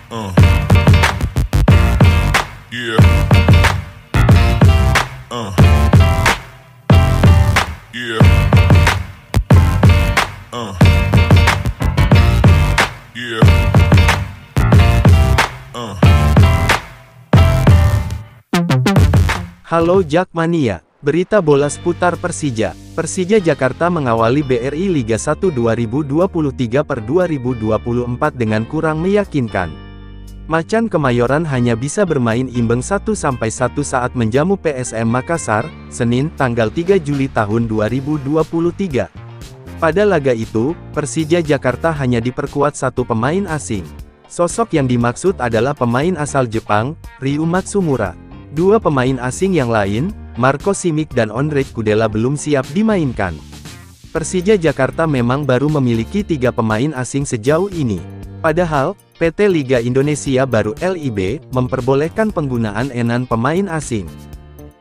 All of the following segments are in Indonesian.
Uh, yeah. Uh, yeah. Uh, yeah. Uh. Halo Jakmania, berita bola seputar Persija. Persija Jakarta mengawali BRI Liga 1 2023/2024 dengan kurang meyakinkan. Macan Kemayoran hanya bisa bermain imbang 1-1 saat menjamu PSM Makassar, Senin, tanggal 3 Juli tahun 2023. Pada laga itu, Persija Jakarta hanya diperkuat satu pemain asing. Sosok yang dimaksud adalah pemain asal Jepang, Ryu Matsumura. Dua pemain asing yang lain, Marco Simic dan Ondrej Kudela belum siap dimainkan. Persija Jakarta memang baru memiliki 3 pemain asing sejauh ini. Padahal, PT Liga Indonesia baru LIB, memperbolehkan penggunaan 6 pemain asing.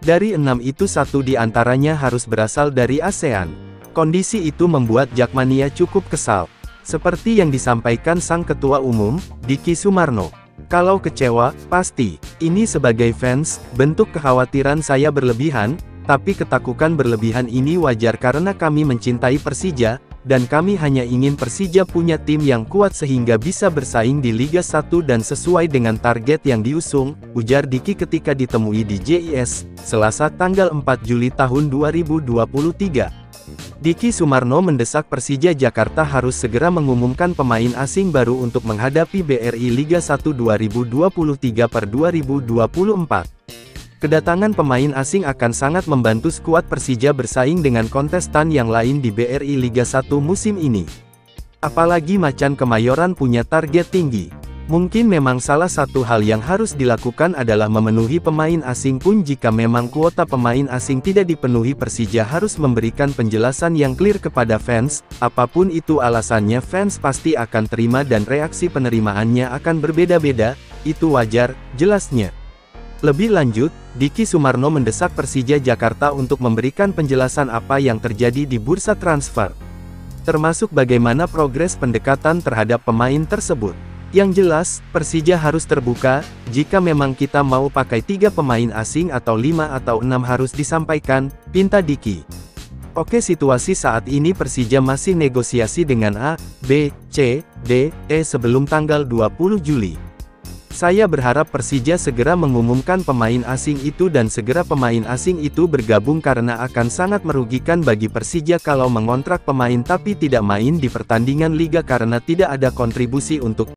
Dari 6 itu 1 di antaranya harus berasal dari ASEAN. Kondisi itu membuat Jakmania cukup kesal. Seperti yang disampaikan Sang Ketua Umum, Diki Sumarno. Kalau kecewa, pasti. Ini sebagai fans, bentuk kekhawatiran saya berlebihan, tapi ketakutan berlebihan ini wajar karena kami mencintai Persija, dan kami hanya ingin Persija punya tim yang kuat sehingga bisa bersaing di Liga 1 dan sesuai dengan target yang diusung, ujar Diki ketika ditemui di JIS, Selasa tanggal 4 Juli tahun 2023. Diki Sumarno mendesak Persija Jakarta harus segera mengumumkan pemain asing baru untuk menghadapi BRI Liga 1 2023/2024. Kedatangan pemain asing akan sangat membantu skuad Persija bersaing dengan kontestan yang lain di BRI Liga 1 musim ini. Apalagi Macan Kemayoran punya target tinggi. Mungkin memang salah satu hal yang harus dilakukan adalah memenuhi pemain asing pun jika memang kuota pemain asing tidak dipenuhi Persija harus memberikan penjelasan yang clear kepada fans, apapun itu alasannya fans pasti akan terima dan reaksi penerimaannya akan berbeda-beda, itu wajar, jelasnya. Lebih lanjut, Diki Sumarno mendesak Persija Jakarta untuk memberikan penjelasan apa yang terjadi di bursa transfer. Termasuk bagaimana progres pendekatan terhadap pemain tersebut. Yang jelas, Persija harus terbuka, jika memang kita mau pakai 3 pemain asing atau 5 atau 6 harus disampaikan, pinta Diki. Oke, situasi saat ini Persija masih negosiasi dengan A, B, C, D, E sebelum tanggal 20 Juli. Saya berharap Persija segera mengumumkan pemain asing itu dan segera pemain asing itu bergabung karena akan sangat merugikan bagi Persija kalau mengontrak pemain tapi tidak main di pertandingan liga karena tidak ada kontribusi untuk